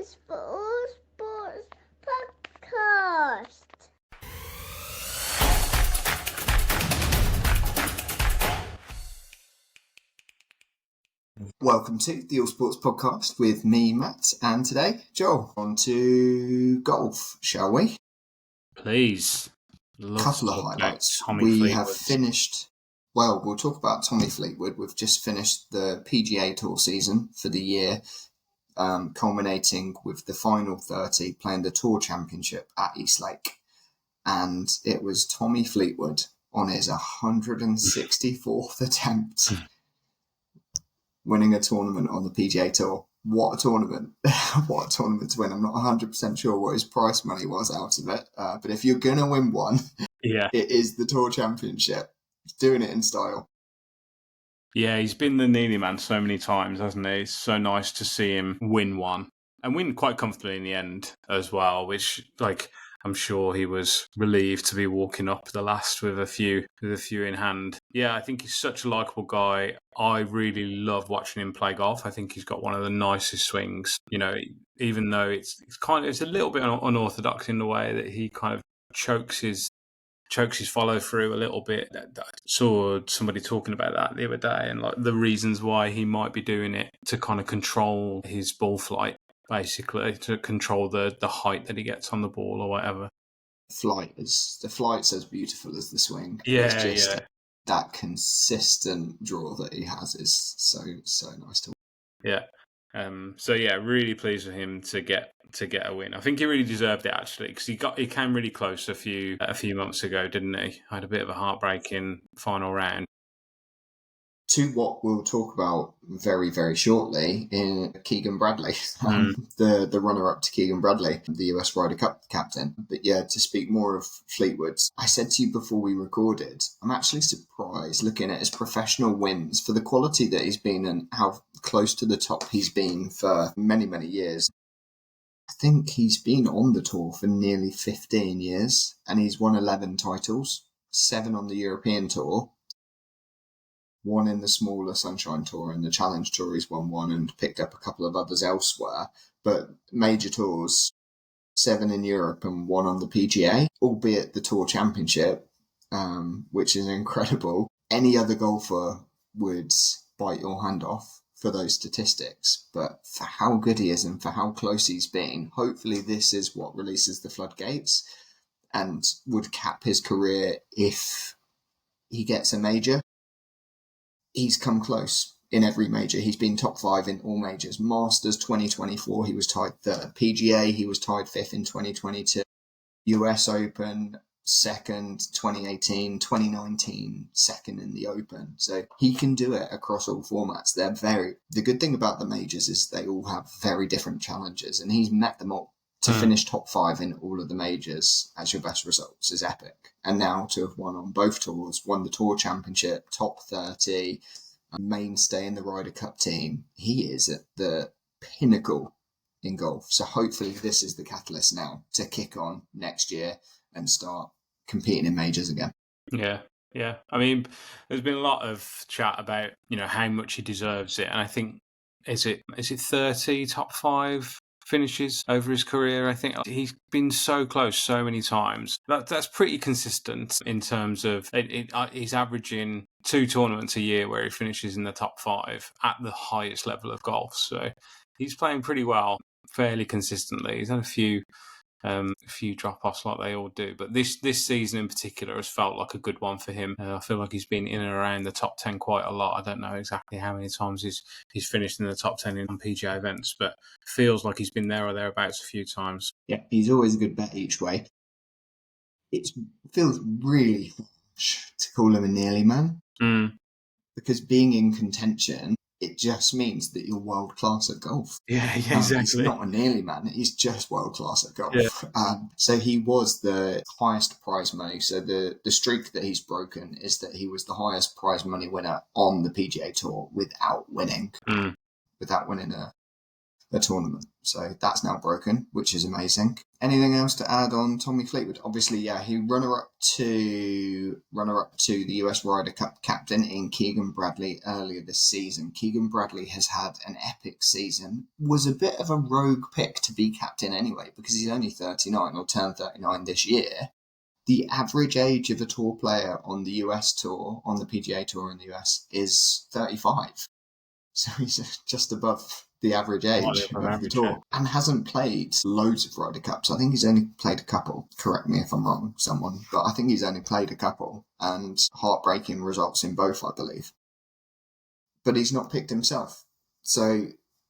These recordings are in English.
Sports Podcast. Welcome to the All Sports Podcast with me, Matt, and today, Joel. On to golf, shall we? Please. Couple of highlights. Tommy We Fleetwood. have finished, well, we'll talk about Tommy Fleetwood. We've just finished the PGA Tour season for the year, culminating with the final 30, playing the Tour Championship at Eastlake. And it was Tommy Fleetwood on his 164th attempt winning a tournament on the PGA Tour. What a tournament. What a tournament to win. I'm not 100% sure what his prize money was out of it. But if you're going to win one, it is the Tour Championship. He's doing it in style. Yeah, he's been the Neely man so many times, hasn't he? It's so nice to see him win one. And win quite comfortably in the end as well, which, I'm sure he was relieved to be walking up the last with a few in hand. Yeah, I think he's such a likeable guy. I really love watching him play golf. I think he's got one of the nicest swings. You know, even though it's a little bit unorthodox in the way that he kind of chokes his follow through a little bit. I saw somebody talking about that the other day, and like the reasons why he might be doing it to kind of control his ball flight. Basically, to control the height that he gets on the ball or whatever. The flight's as beautiful as the swing. Yeah, that consistent draw that he has is so nice to watch. Yeah. Really pleased with him to get a win. I think he really deserved it actually, because he came really close a few months ago, didn't he? Had a bit of a heartbreaking final round. To what we'll talk about very, very shortly in Keegan Bradley, the runner-up to Keegan Bradley, the US Ryder Cup captain. But yeah, to speak more of Fleetwood, I said to you before we recorded, I'm actually surprised looking at his professional wins for the quality that he's been and how close to the top he's been for many, many years. I think he's been on the tour for nearly 15 years and he's won 11 titles, 7 on the European Tour, 1 in the smaller Sunshine Tour, and the Challenge Tour he's won 1 and picked up a couple of others elsewhere. But major tours, 7 in Europe and 1 on the PGA, albeit the Tour Championship, which is incredible. Any other golfer would bite your hand off for those statistics, but for how good he is and for how close he's been, hopefully this is what releases the floodgates and would cap his career if he gets a major. He's come close in every major. He's been top 5 in all majors. Masters 2024, he was tied 3rd. PGA, he was tied 5th in 2022. US Open, 2nd, 2018, 2019, 2nd in the Open. So he can do it across all formats. The good thing about the majors is they all have very different challenges, and he's met them all. To finish top 5 in all of the majors as your best results is epic. And now to have won on both tours, won the Tour Championship, top 30, a mainstay in the Ryder Cup team, he is at the pinnacle in golf. So hopefully this is the catalyst now to kick on next year and start competing in majors again. Yeah. I mean, there's been a lot of chat about, how much he deserves it. And I think, is it 30 top 5 finishes over his career? I think he's been so close so many times. That's pretty consistent in terms of he's averaging 2 tournaments a year where he finishes in the top 5 at the highest level of golf. So he's playing pretty well, fairly consistently. He's had a few drop-offs like they all do, but this season in particular has felt like a good one for him. I feel like he's been in and around the top 10 quite a lot. I don't know exactly how many times he's finished in the top 10 on PGA events, but feels like he's been there or thereabouts a few times. Yeah, he's always a good bet each way. It feels really harsh to call him a nearly man, because being in contention, it just means that you're world class at golf. Yeah, exactly. He's not a nearly man, he's just world class at golf. Yeah. So he was the highest prize money. So the streak that he's broken is that he was the highest prize money winner on the PGA Tour without winning. Without winning a tournament. So that's now broken, which is amazing. Anything else to add on Tommy Fleetwood? Obviously, yeah, he runner-up to the US Ryder Cup captain in Keegan Bradley earlier this season. Keegan Bradley has had an epic season. Was a bit of a rogue pick to be captain anyway, because he's only 39 or turned 39 this year. The average age of a tour player on the US tour, on the PGA tour in the US, is 35. So he's just above the average age of the tour and hasn't played loads of Ryder Cups. I think he's only played a couple. Correct me if I'm wrong, someone. But I think he's only played a couple and heartbreaking results in both, I believe. But he's not picked himself. So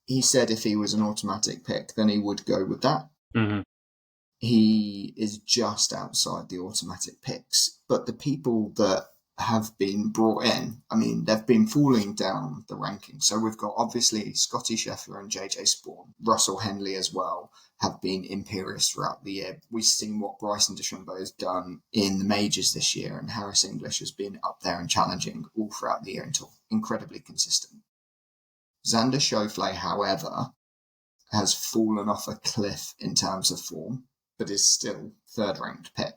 he said if he was an automatic pick, then he would go with that. Mm-hmm. He is just outside the automatic picks. But the people that have been brought in, I mean, they've been falling down the rankings. So we've got obviously Scotty Scheffler and JJ Spawn, Russell Henley as well, have been imperious throughout the year. We've seen what Bryson DeChambeau has done in the majors this year, and Harris English has been up there and challenging all throughout the year until incredibly consistent. Xander Schauffele, however, has fallen off a cliff in terms of form, but is still third-ranked pick.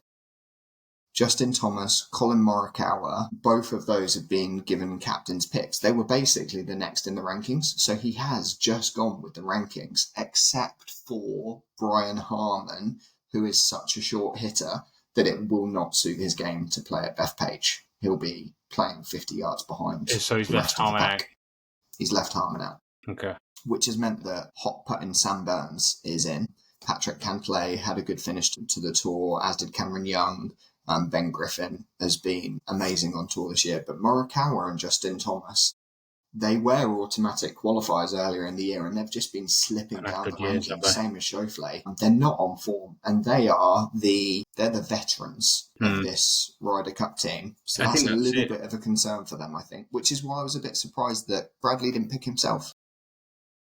Justin Thomas, Colin Morikawa, both of those have been given captain's picks. They were basically the next in the rankings, so he has just gone with the rankings, except for Brian Harman, who is such a short hitter that it will not suit his game to play at Bethpage. He'll be playing 50 yards behind. So he's left Harman out. He's left Harman out. Okay. Which has meant that hot putting Sam Burns is in. Patrick Cantlay had a good finish to the tour, as did Cameron Young. Ben Griffin has been amazing on tour this year. But Morikawa and Justin Thomas, they were automatic qualifiers earlier in the year, and they've just been slipping down the rankings, same as Schauffele. They're not on form, and they're the veterans of this Ryder Cup team. So that's a little bit of a concern for them, I think, which is why I was a bit surprised that Bradley didn't pick himself.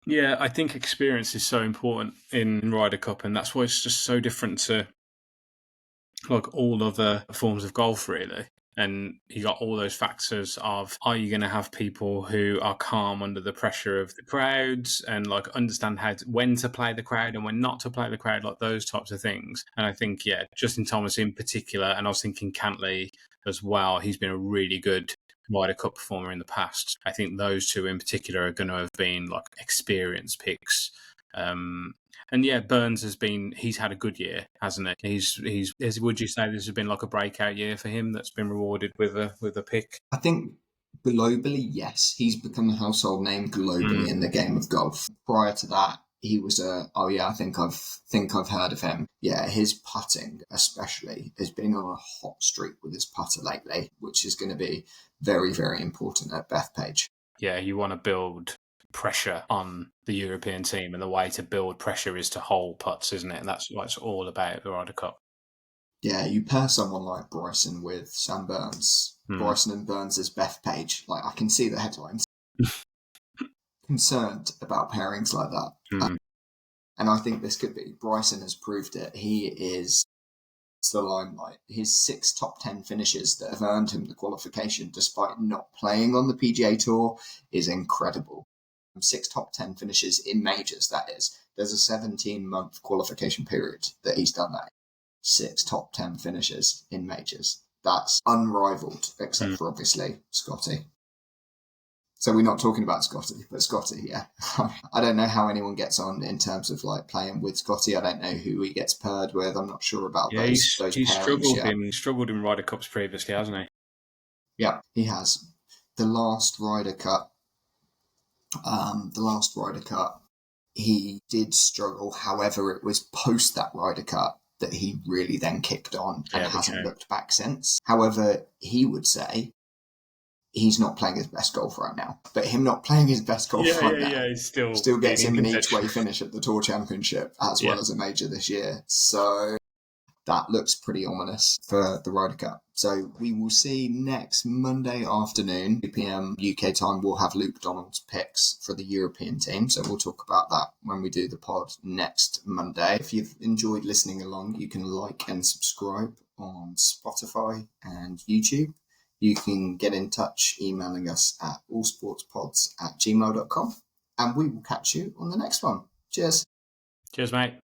Yeah, I think experience is so important in Ryder Cup, and that's why it's just so different to like all other forms of golf, really. And you got all those factors of, are you going to have people who are calm under the pressure of the crowds and like understand when to play the crowd and when not to play the crowd, like those types of things. And I think, yeah, Justin Thomas in particular, and I was thinking Cantlay as well, he's been a really good Ryder Cup performer in the past. I think those two in particular are going to have been like experienced picks. And yeah, Burns he's had a good year, hasn't he? Would you say this has been like a breakout year for him that's been rewarded with a pick? I think globally, yes, he's become a household name globally in the game of golf. Prior to that, he was I think I've heard of him. Yeah, his putting especially has been on a hot streak with his putter lately, which is going to be very, very important at Bethpage. Yeah, you want to build pressure on the European team, and the way to build pressure is to hole putts, isn't it? And that's what it's all about, the Ryder Cup. Yeah, you pair someone like Bryson with Sam Burns. Bryson and Burns as Bethpage. Like, I can see the headlines. Concerned about pairings like that. And I think this could be. Bryson has proved it. He is the limelight. His 6 top 10 finishes that have earned him the qualification despite not playing on the PGA Tour is incredible. 6 top 10 finishes in majors, that is. There's a 17-month qualification period that he's done that. 6 top 10 finishes in majors. That's unrivaled, except for obviously Scotty. So we're not talking about Scotty, but Scotty, yeah. I don't know how anyone gets on in terms of like playing with Scotty. I don't know who he gets paired with. I'm not sure about those pairings. He's struggled in Ryder Cups previously, hasn't he? Yeah, he has. The last Ryder Cup, he did struggle. However, it was post that Ryder Cup that he really then kicked on and hasn't looked back since. However, he would say he's not playing his best golf right now. But him not playing his best golf now he still gets him an each-way finish at the Tour Championship as well as a major this year. So that looks pretty ominous for the Ryder Cup. So we will see next Monday afternoon, 2 p.m. UK time, we'll have Luke Donald's picks for the European team. So we'll talk about that when we do the pod next Monday. If you've enjoyed listening along, you can like and subscribe on Spotify and YouTube. You can get in touch emailing us at allsportspods@gmail.com. And we will catch you on the next one. Cheers. Cheers, mate.